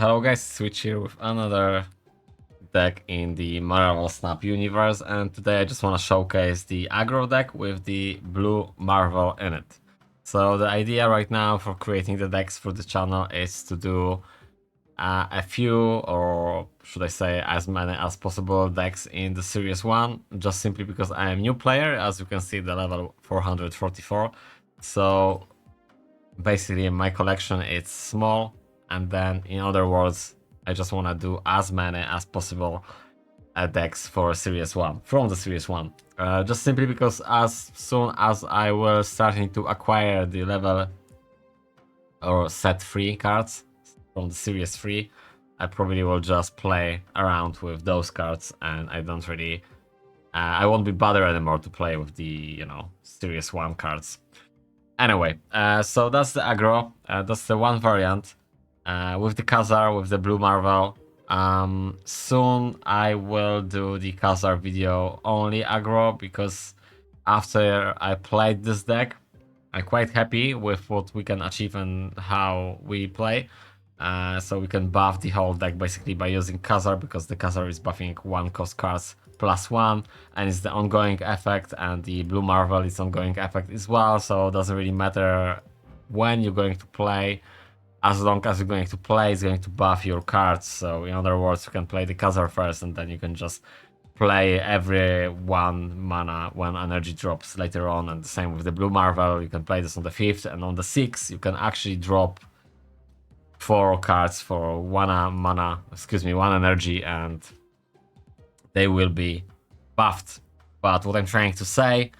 Hello guys, Switch here with another deck in the Marvel Snap universe, and today I just want to showcase the Agrro deck with the blue Marvel in it. So the idea right now for creating the decks for the channel is to do a few, or should I say as many as possible decks in the Series 1, just simply because I am a new player. As you can see, the level 444. So basically my collection is small, and then in other words I just want to do as many as possible decks for Series 1 from the Series 1, just simply because as soon as I will starting to acquire the level or set 3 cards from the Series 3, I probably will just play around with those cards, and I don't really I won't be bothered anymore to play with the Series 1 cards. Anyway, so that's the Agrro. That's the one variant with the Khazar, with the blue Marvel. Soon I will do the Khazar video only Agrro, because after I played this deck, I'm quite happy with what we can achieve and how we play. So we can buff the whole deck basically by using Khazar, because the Khazar is buffing 1 cost cards +1, and it's the ongoing effect, and the blue Marvel is ongoing effect as well, so it doesn't really matter when you're going to play. As long as you're going to play, it's going to buff your cards. So in other words, you can play the Khazar first, and then you can just play every 1 mana when energy drops later on. And the same with the blue Marvel, you can play this on the 5th, and on the 6th you can actually drop 4 cards for 1 energy, and they will be buffed. But what I'm trying to say,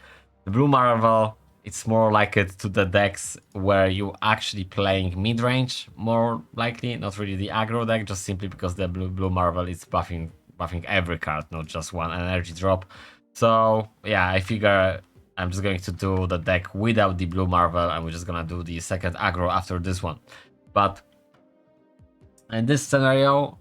the blue Marvel, it's more like it to the decks where you actually playing mid-range, more likely, not really the aggro deck, just simply because the blue Marvel is buffing every card, not just 1 energy drop. So yeah, I figure I'm just going to do the deck without the blue Marvel, and we're just gonna do the second aggro after this one. But in this scenario,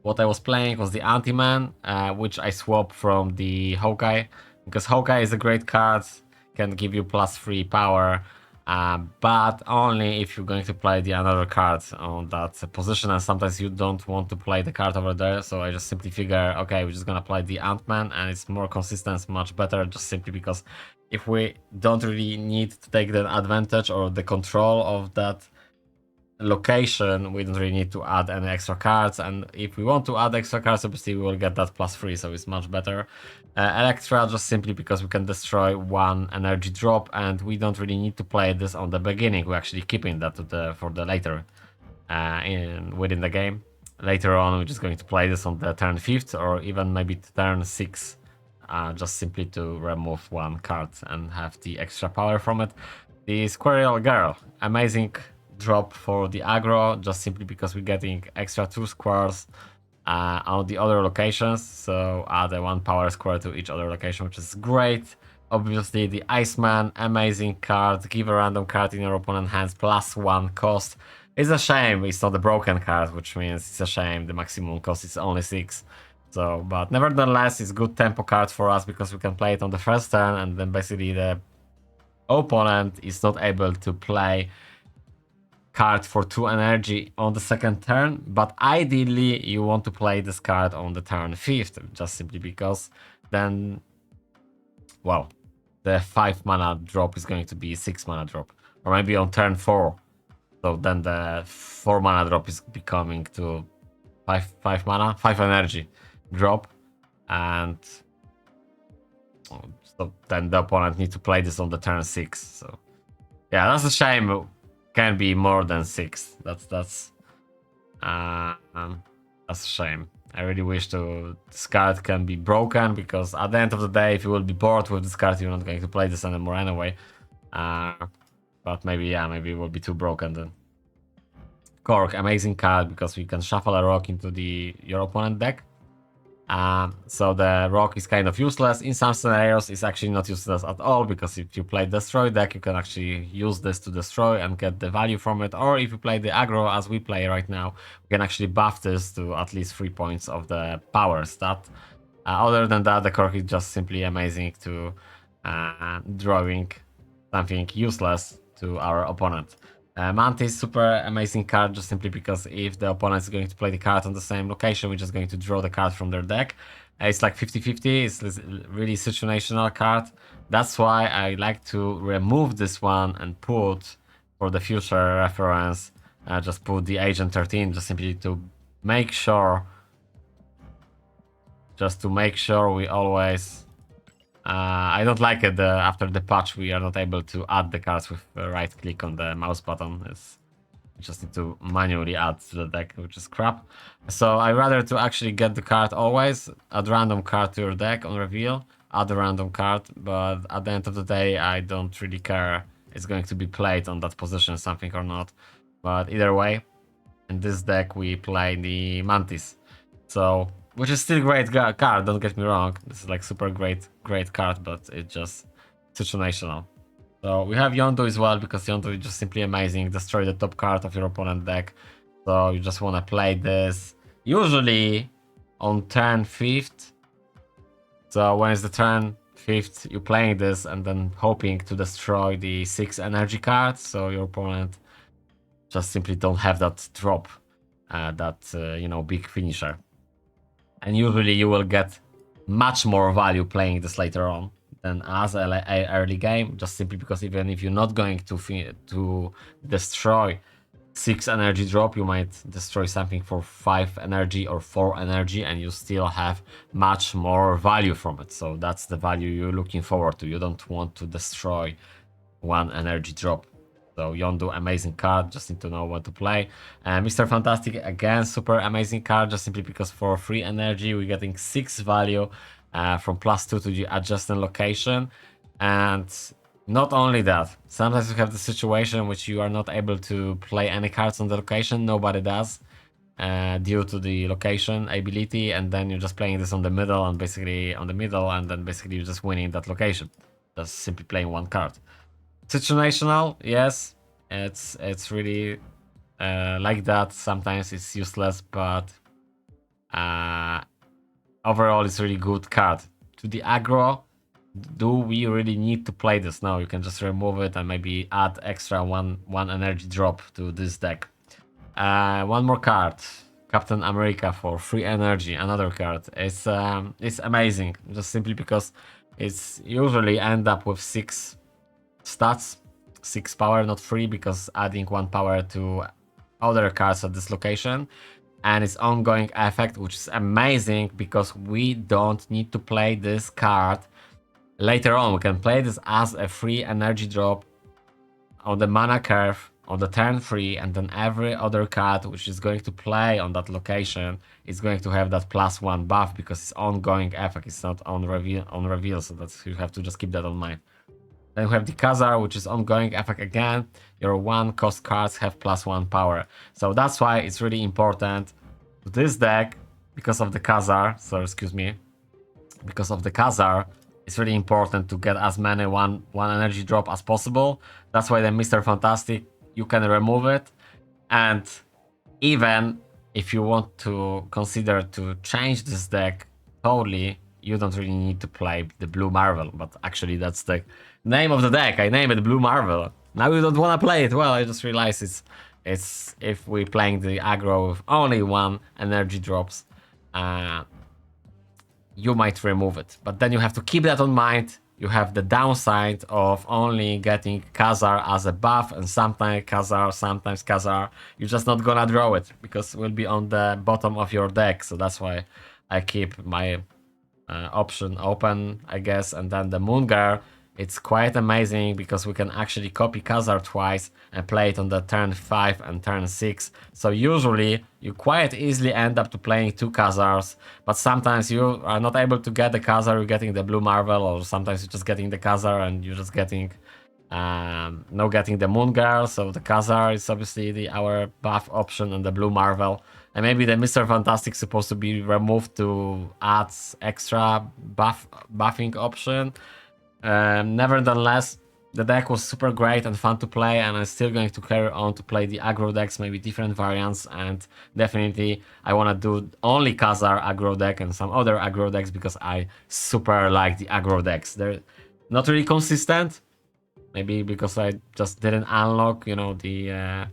what I was playing was the Anti-Man, which I swapped from the Hawkeye, because Hawkeye is a great card, can give you +3 power, but only if you're going to play the another card on that position, and sometimes you don't want to play the card over there. So I just simply figure, okay, we're just gonna play the Ant-Man, and it's more consistent, much better, just simply because if we don't really need to take the advantage or the control of that location, we don't really need to add any extra cards, and if we want to add extra cards, obviously we will get that +3, so it's much better. Electra, just simply because we can destroy 1 energy drop, and we don't really need to play this on the beginning. We're actually keeping that for the later within the game. Later on, we're just going to play this on the turn 5th, or even maybe turn 6, just simply to remove 1 card and have the extra power from it. The Squirrel Girl, amazing drop for the aggro, just simply because we're getting extra 2 squares on the other locations, so add a 1 power square to each other location, which is great. Obviously the Iceman, amazing card, give a random card in your opponent's hands +1 cost. It's a shame it's not a broken card, which means it's a shame the maximum cost is only 6. So, but nevertheless, it's good tempo card for us, because we can play it on the first turn, and then basically the opponent is not able to play card for 2 energy on the second turn. But ideally you want to play this card on the turn 5th, just simply because then, well, the 5 mana drop is going to be 6 mana drop, or maybe on turn 4, so then the 4 mana drop is becoming to 5 energy drop, and so then the opponent needs to play this on the turn 6. So yeah, that's a shame. Can be more than 6. That's a shame. I really wish this card can be broken, because at the end of the day, if you will be bored with this card, you're not going to play this anymore anyway. But maybe it will be too broken then. Cork, amazing card, because we can shuffle a rock into your opponent deck. So the rock is kind of useless. In some scenarios, it's actually not useless at all, because if you play destroy deck, you can actually use this to destroy and get the value from it. Or if you play the aggro as we play right now, we can actually buff this to at least 3 points of the power stat. Other than that, the cork is just simply amazing to drawing something useless to our opponent. Mantis, super amazing card, just simply because if the opponent is going to play the card on the same location, we're just going to draw the card from their deck. It's like 50-50, it's really situational card. That's why I like to remove this one and put, for the future reference, just put the Agent 13, just simply to make sure, we always... I don't like it after the patch we are not able to add the cards with right click on the mouse button. You just need to manually add to the deck, which is crap. So I rather to actually get the card always, add random card to your deck on reveal, add a random card, but at the end of the day I don't really care it's going to be played on that position something or not. But either way, in this deck we play the Mantis. So, which is still great card, don't get me wrong. This is like super great card, but it's just situational. So we have Yondu as well, because Yondu is just simply amazing. Destroy the top card of your opponent deck. So you just want to play this usually on turn 5th. So when it's the turn 5th, you're playing this and then hoping to destroy the 6 energy cards. So your opponent just simply don't have that drop, you know, big finisher. And usually you will get much more value playing this later on than as an early game, just simply because even if you're not going to destroy 6 energy drop, you might destroy something for 5 energy or 4 energy, and you still have much more value from it. So that's the value you're looking forward to. You don't want to destroy 1 energy drop. So Yondu, amazing card, just need to know what to play. Mr. Fantastic, again, super amazing card, just simply because for 3 energy, we're getting 6 value from +2 to the adjacent location. And not only that, sometimes you have the situation which you are not able to play any cards on the location, nobody does, due to the location ability, and then you're just playing this on the middle, and then basically you're just winning that location. Just simply playing 1 card. Situational, yes, it's really like that. Sometimes it's useless, but overall it's really good card. To the aggro, do we really need to play this? No, you can just remove it and maybe add extra one energy drop to this deck. 1 more card, Captain America for 3 energy, another card. It's amazing, just simply because it's usually end up with 6 stats, 6 power, not 3, because adding 1 power to other cards at this location, and its ongoing effect, which is amazing because we don't need to play this card later on. We can play this as a free energy drop on the mana curve on the turn 3, and then every other card which is going to play on that location is going to have that +1 buff, because it's ongoing effect, it's not on reveal, so that's, you have to just keep that in mind. Then we have the Khazar, which is ongoing effect again. Your 1 cost cards have +1 power. So that's why it's really important to this deck, because of the Khazar. So excuse me, because of the Khazar, it's really important to get as many one energy drop as possible. That's why the Mr. Fantastic, you can remove it. And even if you want to consider to change this deck totally, you don't really need to play the Blue Marvel, but actually that's the name of the deck. I name it Blue Marvel. Now you don't want to play it. Well, I just realized it's if we're playing the aggro with only 1 energy drops, you might remove it. But then you have to keep that in mind. You have the downside of only getting Khazar as a buff, and sometimes Khazar, you're just not gonna draw it because it will be on the bottom of your deck. So that's why I keep my option open, I guess. And then the Moongar, it's quite amazing because we can actually copy Khazar twice and play it on the turn 5 and turn 6. So usually you quite easily end up to playing 2 Khazars, but sometimes you are not able to get the Khazar, you're getting the Blue Marvel, or sometimes you're just getting the Khazar and you're just getting not getting the Moongar. So the Khazar is obviously our buff option, and the Blue Marvel. And maybe the Mr. Fantastic is supposed to be removed to add extra buffing option. Nevertheless, the deck was super great and fun to play, and I'm still going to carry on to play the aggro decks, maybe different variants, and definitely I want to do only Khazar aggro deck and some other aggro decks because I super like the aggro decks. They're not really consistent, Maybe because I just didn't unlock, you know, the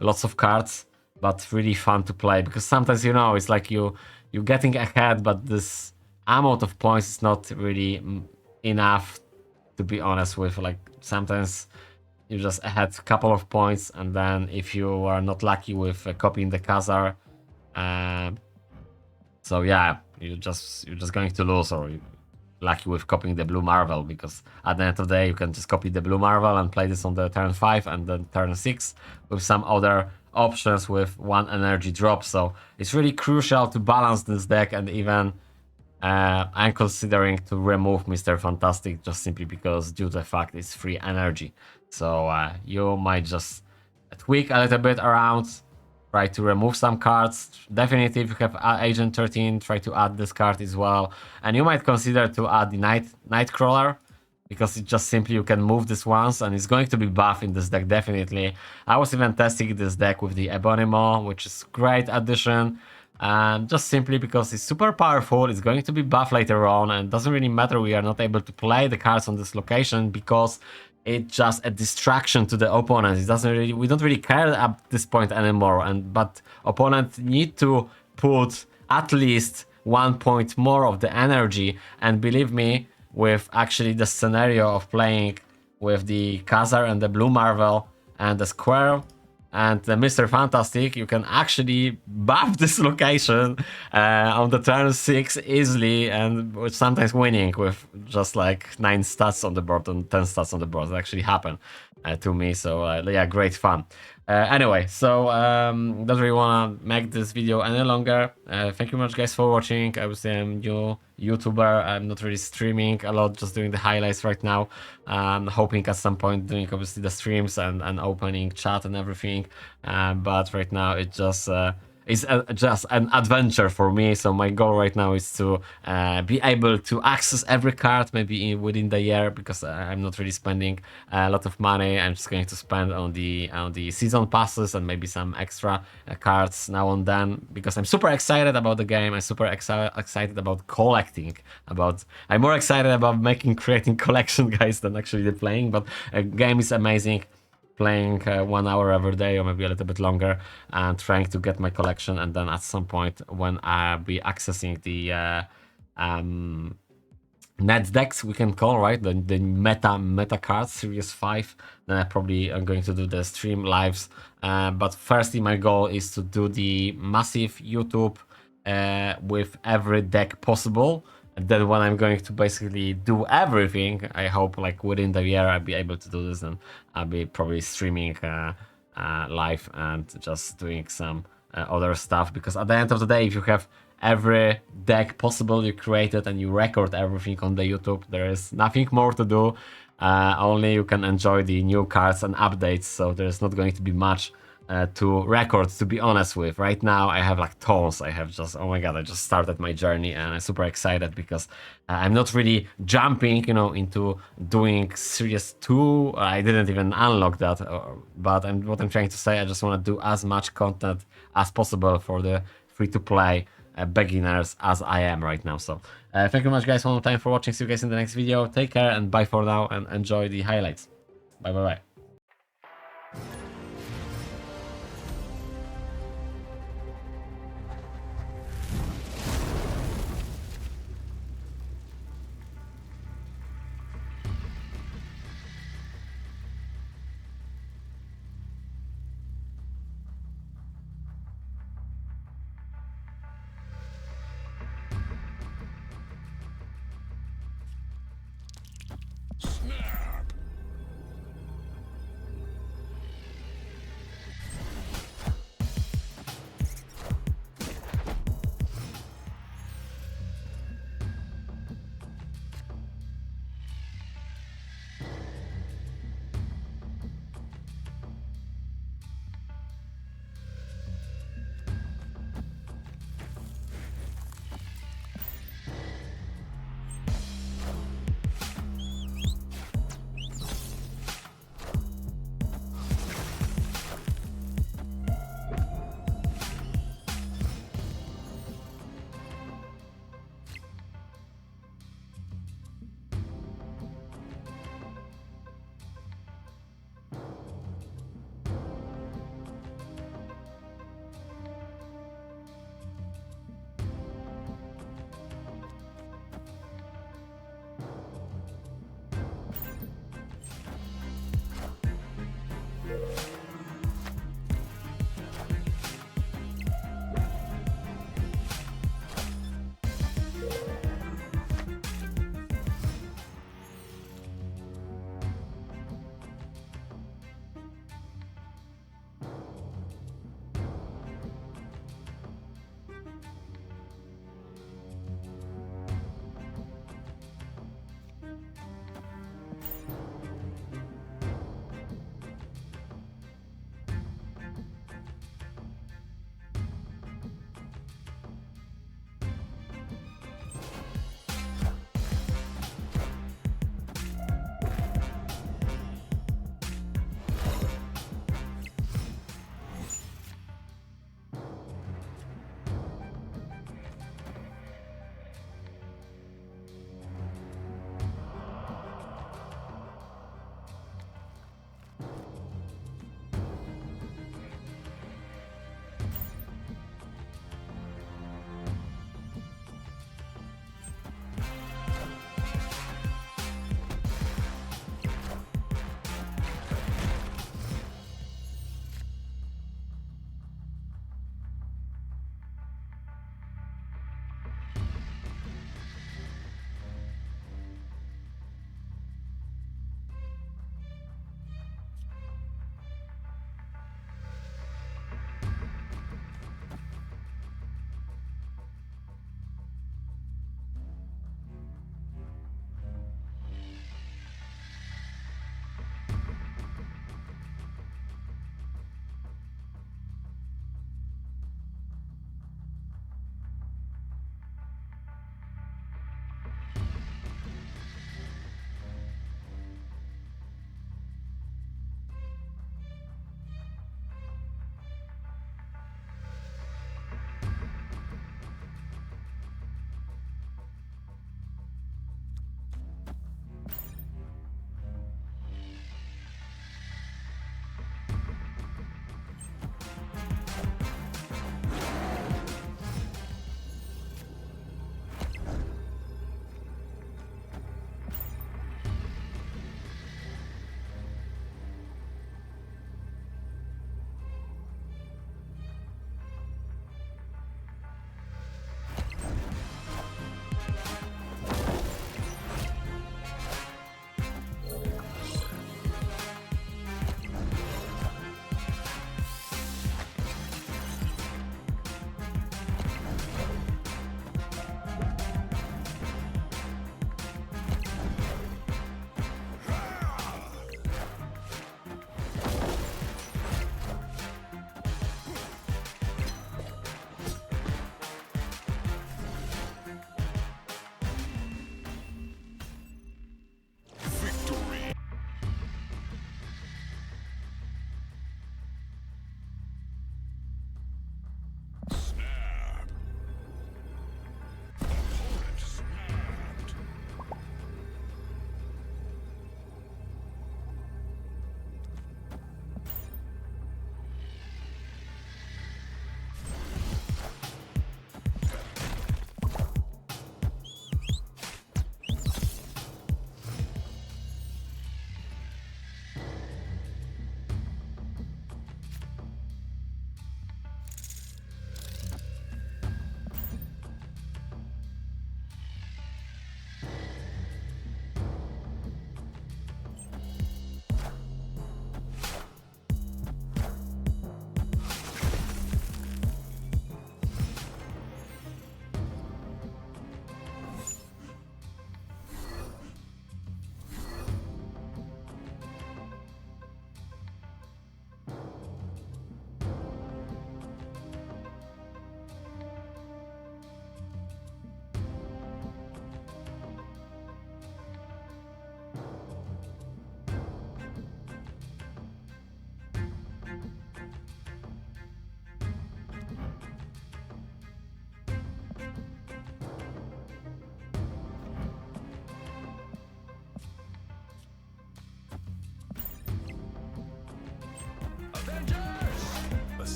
lots of cards, but really fun to play because sometimes, you know, it's like you're getting ahead, but this amount of points is not really enough, to be honest with. Like sometimes you just ahead a couple of points, and then if you are not lucky with copying the Khazar, uh, so yeah, you're just going to lose, or you're lucky with copying the blue Marvel, because at the end of the day you can just copy the blue Marvel and play this on the turn 5 and then turn 6 with some other options with 1 energy drop. So it's really crucial to balance this deck, and even I'm considering to remove Mr. Fantastic just simply because due to the fact it's free energy. So you might just tweak a little bit around, try to remove some cards. Definitely, if you have Agent 13, try to add this card as well. And you might consider to add the Nightcrawler, because it just simply you can move this once and it's going to be buff in this deck, definitely. I was even testing this deck with the Ebonimo, which is great addition. Just simply because it's super powerful, it's going to be buff later on, and it doesn't really matter we are not able to play the cards on this location because it's just a distraction to the opponent. It doesn't really, we don't really care at this point anymore, but opponent need to put at least 1 point more of the energy, and believe me, with actually the scenario of playing with the Khazar and the blue Marvel and the Squirrel and the Mr. Fantastic, you can actually buff this location on the turn 6 easily, and sometimes winning with just like 9 stats on the board and 10 stats on the board. That actually happened to me, so yeah, great fun. Anyway, so don't really want to make this video any longer. Thank you much, guys, for watching. Obviously, I'm new YouTuber. I'm not really streaming a lot, just doing the highlights right now. Hoping at some point doing obviously the streams and opening chat and everything. But right now it just is just an adventure for me. So my goal right now is to be able to access every card maybe within the year, because I'm not really spending a lot of money. I'm just going to spend on the season passes and maybe some extra cards now and then, because I'm super excited about the game. I'm super excited about collecting. I'm more excited about creating collection, guys, than actually the playing. But a game is amazing. Playing 1 hour every day or maybe a little bit longer and trying to get my collection, and then at some point when I'll be accessing the net decks, we can call, right, the meta cards series 5, then I probably am going to do the stream lives, but firstly my goal is to do the massive YouTube with every deck possible. And then when I'm going to basically do everything, I hope like within the year I'll be able to do this, and I'll be probably streaming live and just doing some other stuff. Because at the end of the day, if you have every deck possible you created and you record everything on the YouTube, there is nothing more to do. Only you can enjoy the new cards and updates, so there's not going to be much to record, to be honest with. Right now I have like tons. I have just, oh my god, I just started my journey and I'm super excited because I'm not really jumping, you know, into doing Series 2. I didn't even unlock that, but what I'm trying to say, I just want to do as much content as possible for the free-to-play beginners as I am right now. So thank you very much, guys, one more time for watching. See you guys in the next video. Take care and bye for now, and enjoy the highlights. Bye bye bye.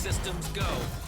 systems go.